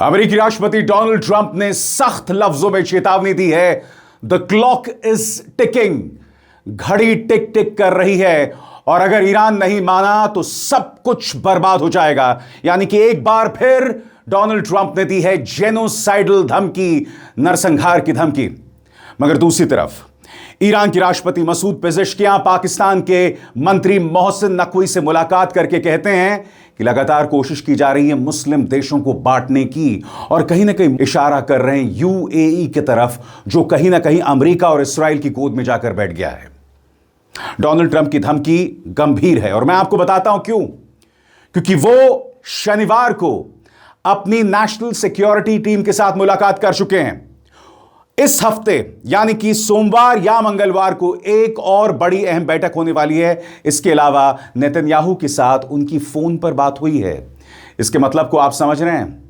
अमेरिकी राष्ट्रपति Donald Trump ने सख्त लफ्जों में चेतावनी दी है। द क्लॉक इज टिकिंग, घड़ी टिक टिक कर रही है और अगर ईरान नहीं माना तो सब कुछ बर्बाद हो जाएगा। यानी कि एक बार फिर डोनाल्ड ट्रंप ने दी है जेनोसाइडल धमकी, नरसंहार की धमकी। मगर दूसरी तरफ ईरान के राष्ट्रपति मसूद पेजेश्कियां पाकिस्तान के मंत्री मोहसिन नकवी से मुलाकात करके कहते हैं कि लगातार कोशिश की जा रही है मुस्लिम देशों को बांटने की और कहीं ना कहीं इशारा कर रहे हैं यूएई की तरफ, जो कहीं ना कहीं अमेरिका और इस्राइल की गोद में जाकर बैठ गया है। डोनाल्ड ट्रंप की धमकी गंभीर है और मैं आपको बताता हूं क्यों। क्योंकि वो शनिवार को अपनी नेशनल सिक्योरिटी टीम के साथ मुलाकात कर चुके हैं। इस हफ्ते यानी कि सोमवार या मंगलवार को एक और बड़ी अहम बैठक होने वाली है। इसके अलावा नेतन्याहू के साथ उनकी फोन पर बात हुई है। इसके मतलब को आप समझ रहे हैं,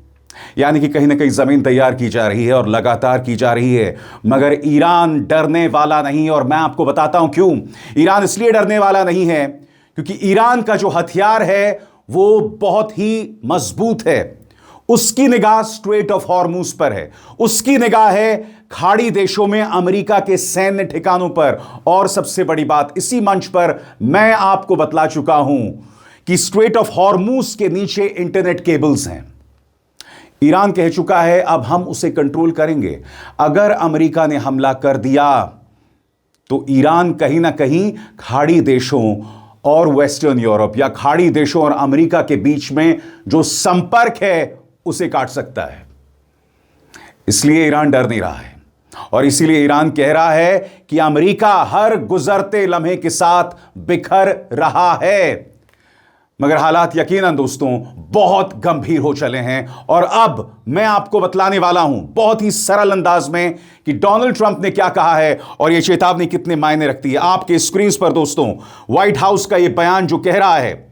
यानी कि कहीं ना कहीं जमीन तैयार की जा रही है और लगातार की जा रही है। मगर ईरान डरने वाला नहीं और मैं आपको बताता हूं क्यों। ईरान इसलिए डरने वाला नहीं है क्योंकि ईरान का जो हथियार है वो बहुत ही मजबूत है। उसकी निगाह स्ट्रेट ऑफ हॉर्मुज पर है, उसकी निगाह है खाड़ी देशों में अमेरिका के सैन्य ठिकानों पर। और सबसे बड़ी बात, इसी मंच पर मैं आपको बतला चुका हूं कि स्ट्रेट ऑफ हॉर्मुज के नीचे इंटरनेट केबल्स हैं। ईरान कह चुका है अब हम उसे कंट्रोल करेंगे। अगर अमेरिका ने हमला कर दिया तो ईरान कहीं ना कहीं खाड़ी देशों और वेस्टर्न यूरोप या खाड़ी देशों और अमेरिका के बीच में जो संपर्क है उसे काट सकता है। इसलिए ईरान डर नहीं रहा है और इसीलिए ईरान कह रहा है कि अमेरिका हर गुजरते लम्हे के साथ बिखर रहा है। मगर हालात यकीनन दोस्तों बहुत गंभीर हो चले हैं और अब मैं आपको बतलाने वाला हूं बहुत ही सरल अंदाज में कि डोनाल्ड ट्रंप ने क्या कहा है और यह चेतावनी कितने मायने रखती है। आपके स्क्रीन पर दोस्तों व्हाइट हाउस का यह बयान जो कह रहा है,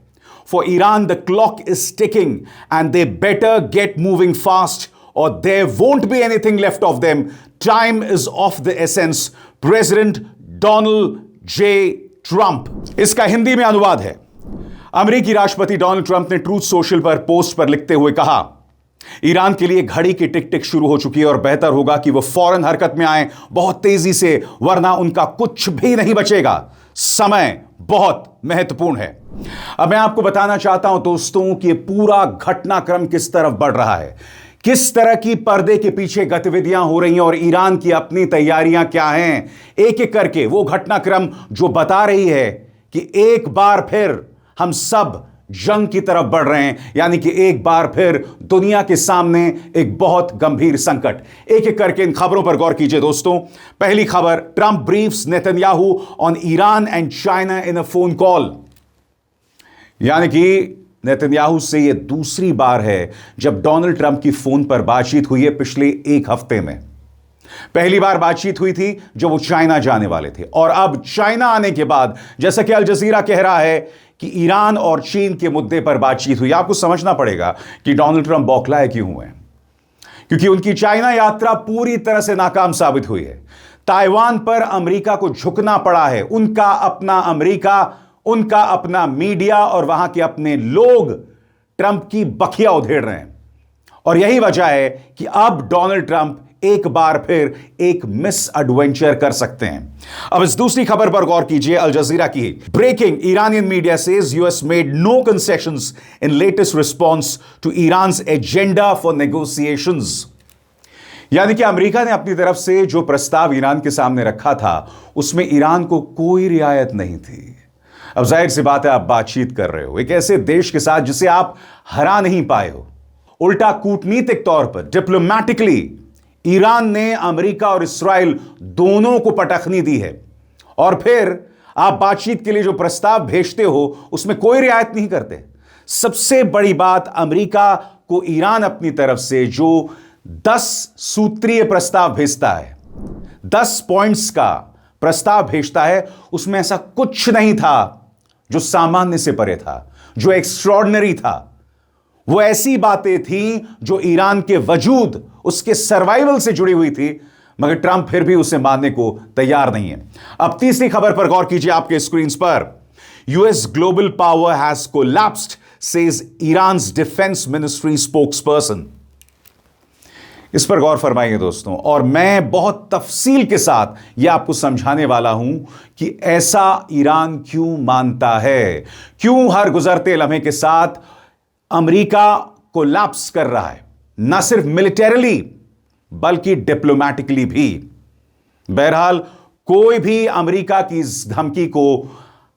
For Iran, the clock is ticking and they better get moving fast or there won't be anything left of them. Time is of the essence. President Donald J. Trump. इसका हिंदी में अनुवाद है। अमेरिकी राष्ट्रपति डोनाल्ड ट्रंप ने truth social पर post पर लिखते हुए कहा, ईरान के लिए घड़ी की टिक टिक शुरू हो चुकी है और बेहतर होगा कि वो फौरन हरकत में आए बहुत तेजी से, वरना उनका कुछ भी नहीं बचेगा। समय बहुत महत्वपूर्ण है। अब मैं आपको बताना चाहता हूं दोस्तों कि पूरा घटनाक्रम किस तरफ बढ़ रहा है, किस तरह की पर्दे के पीछे गतिविधियां हो रही हैं और ईरान की अपनी तैयारियां क्या हैं। एक एक करके वो घटनाक्रम जो बता रही है कि एक बार फिर हम सब जंग की तरफ बढ़ रहे हैं, यानी कि एक बार फिर दुनिया के सामने एक बहुत गंभीर संकट। एक एक करके इन खबरों पर गौर कीजिए दोस्तों। पहली खबर, Trump briefs Netanyahu on Iran and China in a phone call. यानी कि नेतन्याहू से यह दूसरी बार है जब डोनाल्ड ट्रंप की फोन पर बातचीत हुई है पिछले एक हफ्ते में। पहली बार बातचीत हुई थी जब वो चाइना जाने वाले थे और अब चाइना आने के बाद जैसा कि अल जजीरा कह रहा है कि ईरान और चीन के मुद्दे पर बातचीत हुई। आपको समझना पड़ेगा कि डोनाल्ड ट्रंप बौखलाए क्यों हुए, क्योंकि उनकी चाइना यात्रा पूरी तरह से नाकाम साबित हुई है। ताइवान पर अमेरिका को झुकना पड़ा है। उनका अपना अमेरिका, उनका अपना मीडिया और वहां के अपने लोग ट्रंप की बखिया उधेड़ रहे हैं और यही वजह है कि अब डोनाल्ड ट्रंप एक बार फिर एक मिस एडवेंचर कर सकते हैं। अब इस दूसरी खबर पर गौर कीजिए, अल जजीरा की। Breaking, Iranian media says US made no concessions in latest response to Iran's agenda for negotiations. यानी कि अमेरिका ने अपनी तरफ से जो प्रस्ताव ईरान के सामने रखा था उसमें ईरान को कोई रियायत नहीं थी। अब जाहिर सी बात है, आप बातचीत कर रहे हो एक ऐसे देश के साथ जिसे आप हरा नहीं पाए हो। उल्टा कूटनीतिक तौर पर, डिप्लोमैटिकली ईरान ने अमेरिका और इस्राइल दोनों को पटखनी दी है और फिर आप बातचीत के लिए जो प्रस्ताव भेजते हो उसमें कोई रियायत नहीं करते। सबसे बड़ी बात, अमेरिका को ईरान अपनी तरफ से जो 10 सूत्रीय प्रस्ताव भेजता है, 10 पॉइंट्स का प्रस्ताव भेजता है, उसमें ऐसा कुछ नहीं था जो सामान्य से परे था, जो एक्स्ट्रॉर्डिनरी था। वो ऐसी बातें थी जो ईरान के वजूद, उसके सर्वाइवल से जुड़ी हुई थी, मगर ट्रंप फिर भी उसे मानने को तैयार नहीं है। अब तीसरी खबर पर गौर कीजिए आपके स्क्रीन पर। US global power has collapsed, says Iran's defence ministry spokesperson. इस पर गौर फरमाइए दोस्तों, और मैं बहुत तफसील के साथ यह आपको समझाने वाला हूं कि ऐसा ईरान क्यों मानता है, क्यों हर गुजरते लम्हे के साथ अमेरिका कोलैप्स कर रहा है, ना सिर्फ मिलिटरीली बल्कि डिप्लोमैटिकली भी। बहरहाल कोई भी अमेरिका की इस धमकी को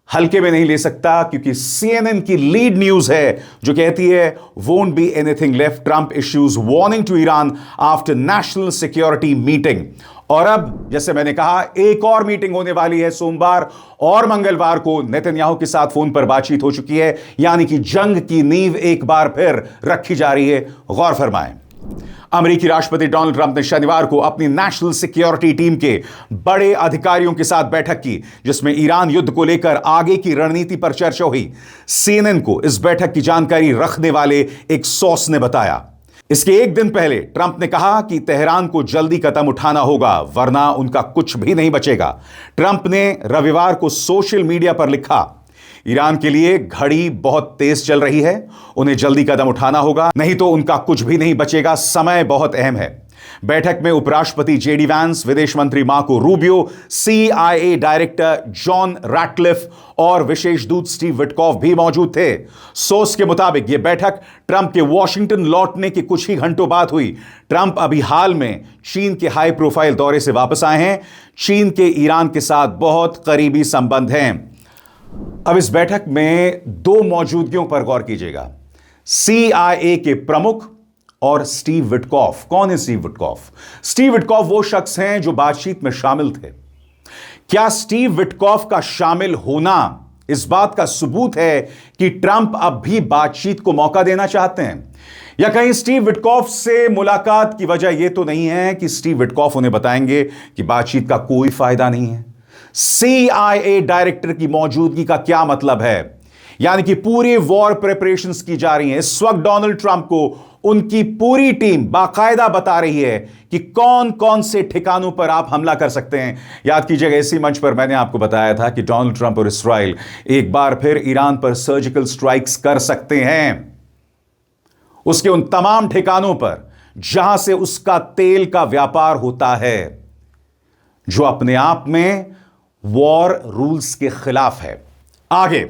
हल्के में नहीं ले सकता, क्योंकि CNN की लीड न्यूज है जो कहती है won't be anything left, Trump issues warning to Iran after national security meeting. और अब जैसे मैंने कहा, एक और मीटिंग होने वाली है सोमवार और मंगलवार को नेतन्याहू के साथ फोन पर बातचीत हो चुकी है, यानी कि जंग की नींव एक बार फिर रखी जा रही है। गौर फरमाएं, अमेरिकी राष्ट्रपति डोनाल्ड ट्रंप ने शनिवार को अपनी नेशनल सिक्योरिटी टीम के बड़े अधिकारियों के साथ बैठक की, जिसमें ईरान युद्ध को लेकर आगे की रणनीति पर चर्चा हुई। CNN को इस बैठक की जानकारी रखने वाले एक सोर्स ने बताया, इसके एक दिन पहले ट्रंप ने कहा कि तेहरान को जल्दी कदम उठाना होगा, वरना उनका कुछ भी नहीं बचेगा। ट्रंप ने रविवार को सोशल मीडिया पर लिखा, ईरान के लिए घड़ी बहुत तेज चल रही है, उन्हें जल्दी कदम उठाना होगा, नहीं तो उनका कुछ भी नहीं बचेगा, समय बहुत अहम है। बैठक में उपराष्ट्रपति JD वैंस, विदेश मंत्री Marco Rubio, CIA director John Ratcliffe और विशेष दूत स्टीव विटकॉफ भी मौजूद थे। सोर्स के मुताबिक यह बैठक ट्रंप के वॉशिंगटन लौटने के कुछ ही घंटों बाद हुई। ट्रंप अभी हाल में चीन के हाई प्रोफाइल दौरे से वापस आए हैं। चीन के ईरान के साथ बहुत करीबी संबंध हैं। अब इस बैठक में दो मौजूदगियों पर गौर कीजिएगा, CIA के प्रमुख और स्टीव विटकॉफ। कौन है स्टीव विटकॉफ? स्टीव विटकॉफ वो शख्स हैं जो बातचीत में शामिल थे। क्या स्टीव विटकॉफ का शामिल होना इस बात का सबूत है कि ट्रंप अब भी बातचीत को मौका देना चाहते हैं, या कहीं स्टीव विटकॉफ से मुलाकात की वजह यह तो नहीं है कि स्टीव विटकॉफ उन्हें बताएंगे कि बातचीत का कोई फायदा नहीं है? CIA डायरेक्टर की मौजूदगी का क्या मतलब है? यानी कि पूरी वॉर प्रिपरेशंस की जा रही हैं। इस वक्त डोनाल्ड ट्रंप को उनकी पूरी टीम बाकायदा बता रही है कि कौन कौन से ठिकानों पर आप हमला कर सकते हैं। याद कीजिएगा, इसी मंच पर मैंने आपको बताया था कि डोनाल्ड ट्रंप और इस्राइल एक बार फिर ईरान पर सर्जिकल स्ट्राइक्स कर सकते हैं, उसके उन तमाम ठिकानों पर जहां से उसका तेल का व्यापार होता है, जो अपने आप में वॉर रूल्स के खिलाफ है। आगे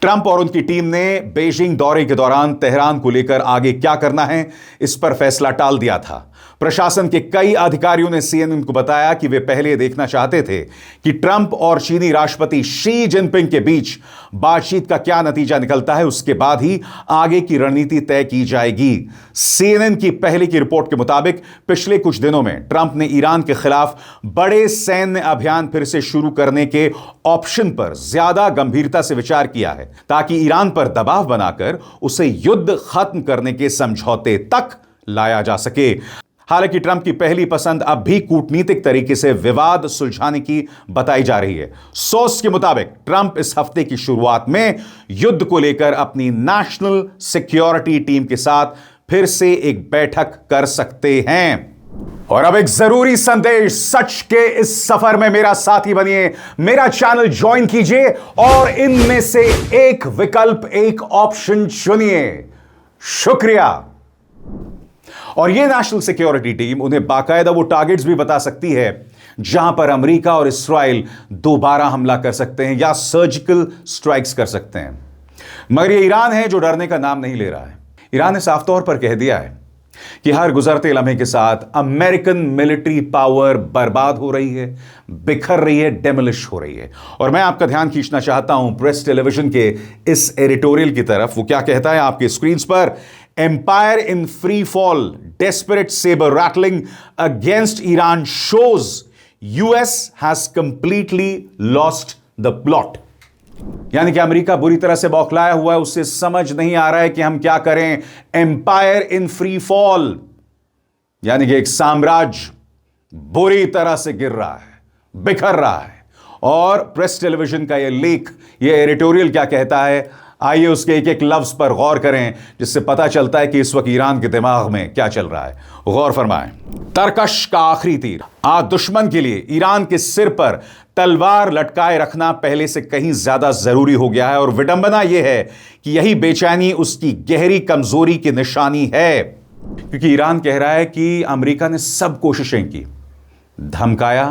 ट्रंप और उनकी टीम ने बीजिंग दौरे के दौरान तेहरान को लेकर आगे क्या करना है, इस पर फैसला टाल दिया था। प्रशासन के कई अधिकारियों ने CNN को बताया कि वे पहले देखना चाहते थे कि ट्रंप और चीनी राष्ट्रपति शी जिनपिंग के बीच बातचीत का क्या नतीजा निकलता है, उसके बाद ही आगे की रणनीति तय की जाएगी। CNN की पहले की रिपोर्ट के मुताबिक पिछले कुछ दिनों में ट्रंप ने ईरान के खिलाफ बड़े सैन्य अभियान फिर से शुरू करने के ऑप्शन पर ज्यादा गंभीरता से विचार किया है, ताकि ईरान पर दबाव बनाकर उसे युद्ध खत्म करने के समझौते तक लाया जा सके। हालांकि ट्रंप की पहली पसंद अब भी कूटनीतिक तरीके से विवाद सुलझाने की बताई जा रही है। सोर्स के मुताबिक ट्रंप इस हफ्ते की शुरुआत में युद्ध को लेकर अपनी नेशनल सिक्योरिटी टीम के साथ फिर से एक बैठक कर सकते हैं। और अब एक जरूरी संदेश, सच के इस सफर में मेरा साथी बनिए, मेरा चैनल ज्वाइन कीजिए और इनमें से एक विकल्प, एक ऑप्शन चुनिए। शुक्रिया। और यह नेशनल सिक्योरिटी टीम उन्हें बाकायदा वो टारगेट्स भी बता सकती है जहां पर अमेरिका और इस्राइल दोबारा हमला कर सकते हैं या सर्जिकल स्ट्राइक्स कर सकते हैं। मगर यह ईरान है जो डरने का नाम नहीं ले रहा है। ईरान ने साफ तौर पर कह दिया है कि हर गुजरते लम्हे के साथ अमेरिकन मिलिट्री पावर बर्बाद हो रही है, बिखर रही है, डेमोलिश हो रही है। और मैं आपका ध्यान खींचना चाहता हूं प्रेस टेलीविजन के इस एडिटोरियल की तरफ। वो क्या कहता है आपके स्क्रीन पर, empire in free fall, desperate sabre rattling against Iran shows US has completely lost the plot. यानी कि अमेरिका बुरी तरह से बौखलाया हुआ है, उससे समझ नहीं आ रहा है कि हम क्या करें। एम्पायर इन फ्री फॉल, यानी कि एक साम्राज्य बुरी तरह से गिर रहा है, बिखर रहा है। और प्रेस टेलीविजन का यह लेख, यह एडिटोरियल क्या कहता है, आइए उसके एक एक लफ्ज पर गौर करें, जिससे पता चलता है कि इस वक्त ईरान के दिमाग में क्या चल रहा है। गौर फरमाएं। तरकश का आखिरी तीर, आज दुश्मन के लिए ईरान के सिर पर तलवार लटकाए रखना पहले से कहीं ज्यादा जरूरी हो गया है। और विडंबना यह है कि यही बेचैनी उसकी गहरी कमजोरी की निशानी है। क्योंकि ईरान कह रहा है कि अमेरिका ने सब कोशिशें की, धमकाया,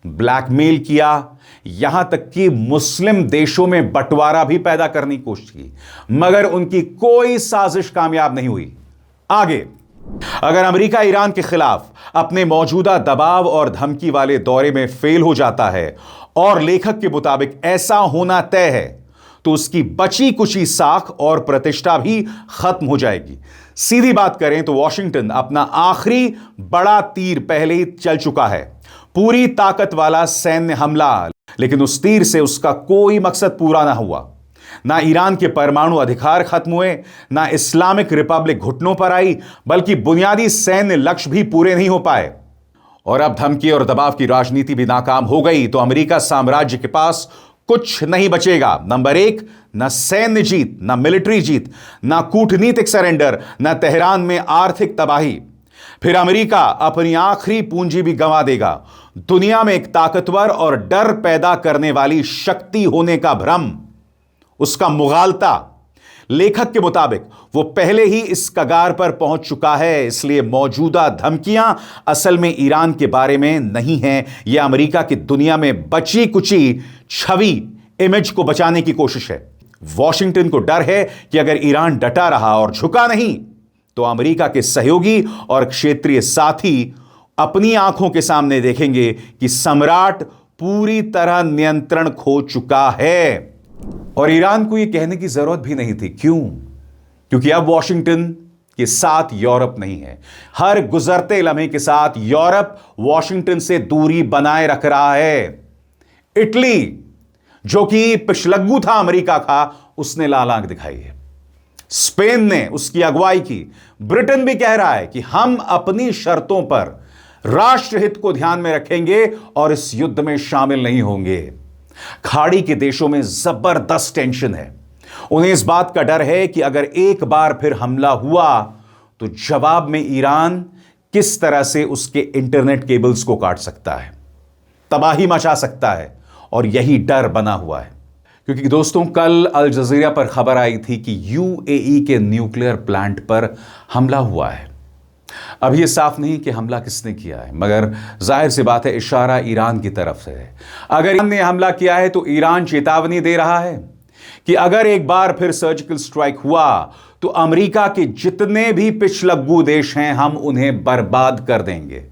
ब्लैकमेल किया, यहां तक कि मुस्लिम देशों में बंटवारा भी पैदा करने की कोशिश की, मगर उनकी कोई साजिश कामयाब नहीं हुई। आगे, अगर अमेरिका ईरान के खिलाफ अपने मौजूदा दबाव और धमकी वाले दौरे में फेल हो जाता है और लेखक के मुताबिक ऐसा होना तय है, तो उसकी बची कुची साख और प्रतिष्ठा भी खत्म हो जाएगी। सीधी बात करें तो वॉशिंगटन अपना आखिरी बड़ा तीर पहले ही चल चुका है, पूरी ताकत वाला सैन्य हमला, लेकिन उस तीर से उसका कोई मकसद पूरा ना हुआ। ना ईरान के परमाणु अधिकार खत्म हुए, ना इस्लामिक रिपब्लिक घुटनों पर आई, बल्कि बुनियादी सैन्य लक्ष्य भी पूरे नहीं हो पाए। और अब धमकी और दबाव की राजनीति भी नाकाम हो गई तो अमेरिका साम्राज्य के पास कुछ नहीं बचेगा। नंबर एक, ना सैन्य जीत, ना मिलिट्री जीत, ना कूटनीतिक सरेंडर, ना तेहरान में आर्थिक तबाही। फिर अमेरिका अपनी आखिरी पूंजी भी गंवा देगा। दुनिया में एक ताकतवर और डर पैदा करने वाली शक्ति होने का भ्रम, उसका मुगालता, लेखक के मुताबिक वो पहले ही इस कगार पर पहुंच चुका है। इसलिए मौजूदा धमकियां असल में ईरान के बारे में नहीं हैं, यह अमेरिका की दुनिया में बची कुची छवि, इमेज को बचाने की कोशिश है। वॉशिंगटन को डर है कि अगर ईरान डटा रहा और झुका नहीं तो अमेरिका के सहयोगी और क्षेत्रीय साथी अपनी आंखों के सामने देखेंगे कि सम्राट पूरी तरह नियंत्रण खो चुका है। और ईरान को यह कहने की जरूरत भी नहीं थी। क्यों? क्योंकि अब वॉशिंगटन के साथ यूरोप नहीं है। हर गुजरते लम्हे के साथ यूरोप वॉशिंगटन से दूरी बनाए रख रहा है। इटली, जो कि पिछलग्गू था अमेरिका का, उसने लाल आंख दिखाई है। स्पेन ने उसकी अगुवाई की। ब्रिटेन भी कह रहा है कि हम अपनी शर्तों पर राष्ट्रहित को ध्यान में रखेंगे और इस युद्ध में शामिल नहीं होंगे। खाड़ी के देशों में जबरदस्त टेंशन है। उन्हें इस बात का डर है कि अगर एक बार फिर हमला हुआ तो जवाब में ईरान किस तरह से उसके इंटरनेट केबल्स को काट सकता है, तबाही मचा सकता है, और यही डर बना हुआ है। क्योंकि दोस्तों, कल अल जजीरा पर खबर आई थी कि यूएई के न्यूक्लियर प्लांट पर हमला हुआ है। अब यह साफ नहीं कि हमला किसने किया है, मगर जाहिर सी बात है इशारा ईरान की तरफ से है। अगर ईरान ने हमला किया है तो ईरान चेतावनी दे रहा है कि अगर एक बार फिर सर्जिकल स्ट्राइक हुआ तो अमेरिका के जितने भी पिछलग्गू देश हैं हम उन्हें बर्बाद कर देंगे।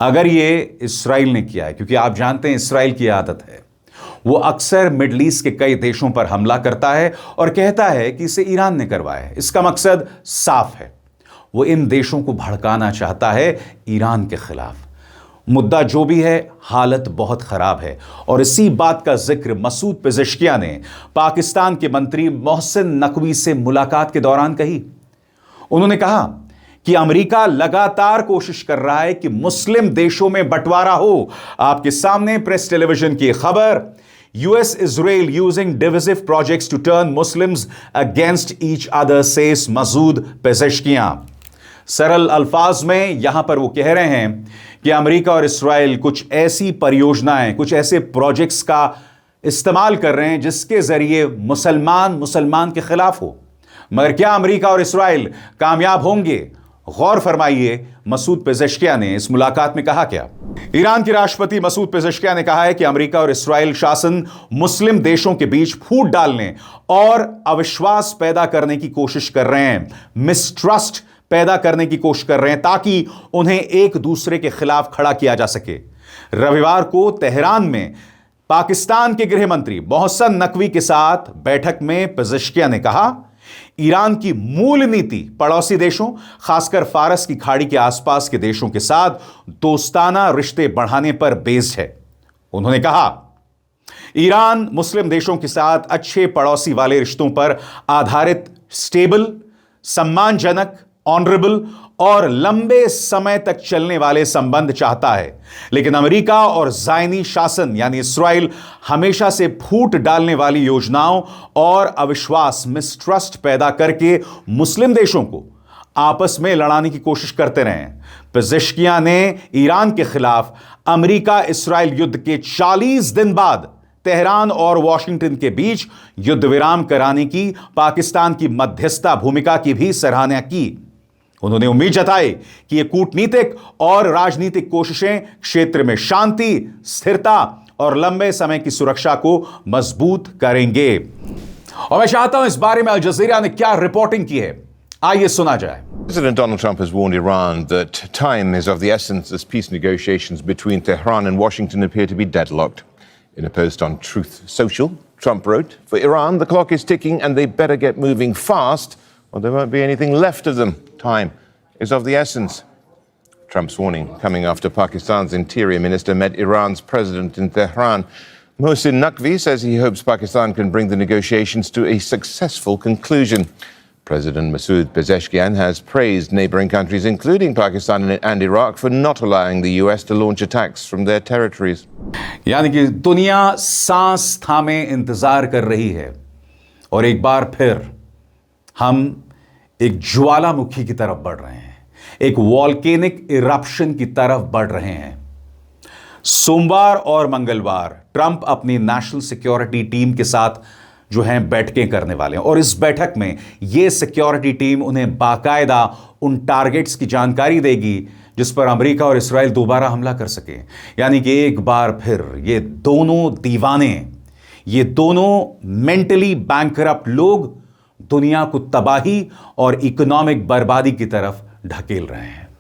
अगर यह इस्राइल ने किया है, क्योंकि आप जानते हैं इस्राइल की आदत है, वो अक्सर मिडल ईस्ट के कई देशों पर हमला करता है और कहता है कि इसे ईरान ने करवाया है। इसका मकसद साफ है, वो इन देशों को भड़काना चाहता है ईरान के खिलाफ। मुद्दा जो भी है, हालत बहुत खराब है। और इसी बात का जिक्र मसूद पेज़ेश्कियान ने पाकिस्तान के मंत्री मोहसिन नकवी से मुलाकात के दौरान कही। उन्होंने कहा कि अमेरिका लगातार कोशिश कर रहा है कि मुस्लिम देशों में बंटवारा हो। आपके सामने प्रेस टेलीविजन की खबर, US Israel using divisive projects to turn Muslims against each other, says Masoud Pezeshkian. सरल अल्फाज में यहां पर वो कह रहे हैं कि अमेरिका और इस्राइल कुछ ऐसी परियोजनाएं, कुछ ऐसे प्रोजेक्ट्स का इस्तेमाल कर रहे हैं जिसके जरिए मुसलमान के खिलाफ हो। मगर क्या अमेरिका और इस्राइल कामयाब होंगे? गौर फरमाइए, मसूद पेज़ेश्कियान ने इस मुलाकात में कहा क्या। ईरान के राष्ट्रपति मसूद पेज़ेश्कियान ने कहा है कि अमेरिका और इस्राइल शासन मुस्लिम देशों के बीच फूट डालने और अविश्वास पैदा करने की कोशिश कर रहे हैं, मिसट्रस्ट पैदा करने की कोशिश कर रहे हैं, ताकि उन्हें एक दूसरे के खिलाफ खड़ा किया जा सके। रविवार को तेहरान में पाकिस्तान के गृह मंत्री मोहसिन नकवी के साथ बैठक में पेज़ेश्कियान ने कहा, ईरान की मूल नीति पड़ोसी देशों, खासकर फारस की खाड़ी के आसपास के देशों के साथ दोस्ताना रिश्ते बढ़ाने पर बेस्ड है। उन्होंने कहा, ईरान मुस्लिम देशों के साथ अच्छे पड़ोसी वाले रिश्तों पर आधारित स्टेबल, सम्मानजनक, ऑनरेबल और लंबे समय तक चलने वाले संबंध चाहता है। लेकिन अमेरिका और ज़ायनी शासन यानी इस्राइल हमेशा से फूट डालने वाली योजनाओं और अविश्वास, मिसट्रस्ट पैदा करके मुस्लिम देशों को आपस में लड़ाने की कोशिश करते रहे हैं। पेज़ेश्कियान ने ईरान के खिलाफ अमेरिका इस्राइल युद्ध के 40 दिन बाद तेहरान और वॉशिंगटन के बीच युद्ध विराम कराने की पाकिस्तान की मध्यस्थता भूमिका की भी सराहना की। उन्होंने उम्मीद जताई कि ये कूटनीतिक और राजनीतिक कोशिशें क्षेत्र में शांति, स्थिरता और लंबे समय की सुरक्षा को मजबूत करेंगे। और मैं चाहता हूं इस बारे में अल जजीरा ने क्या रिपोर्टिंग की है, आइए सुना जाए। President Donald Trump has warned Iran that time is of the essence as peace negotiations between Tehran and Washington appear to be deadlocked. In a post on Truth Social, Trump wrote, "For Iran, the clock is ticking and they better get moving fast or there won't be anything left of them. Time is of the essence." Trump's warning coming after Pakistan's Interior Minister met Iran's president in Tehran. Mohsin Naqvi says he hopes Pakistan can bring the negotiations to a successful conclusion. President Masoud Pezeshkian has praised neighboring countries, including Pakistan and Iraq, for not allowing the US to launch attacks from their territories. यानी कि दुनिया सांस थामे इंतजार कर रही है और एक बार फिर हम एक ज्वालामुखी की तरफ बढ़ रहे हैं, एक वॉल्केनिक इरप्शन की तरफ बढ़ रहे हैं। सोमवार और मंगलवार ट्रंप अपनी नेशनल सिक्योरिटी टीम के साथ जो हैं बैठकें करने वाले हैं और इस बैठक में यह सिक्योरिटी टीम उन्हें बाकायदा उन टारगेट्स की जानकारी देगी जिस पर अमेरिका और इस्राएल दोबारा हमला कर सके। यानी कि एक बार फिर ये दोनों दीवाने, ये दोनों मेंटली बैंकरप्ट लोग दुनिया को तबाही और इकोनॉमिक बर्बादी की तरफ ढकेल रहे हैं।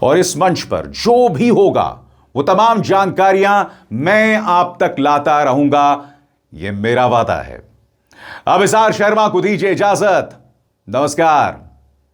और इस मंच पर जो भी होगा वो तमाम जानकारियां मैं आप तक लाता रहूंगा, यह मेरा वादा है। अब इज़हार शर्मा को दीजिए इजाजत। नमस्कार।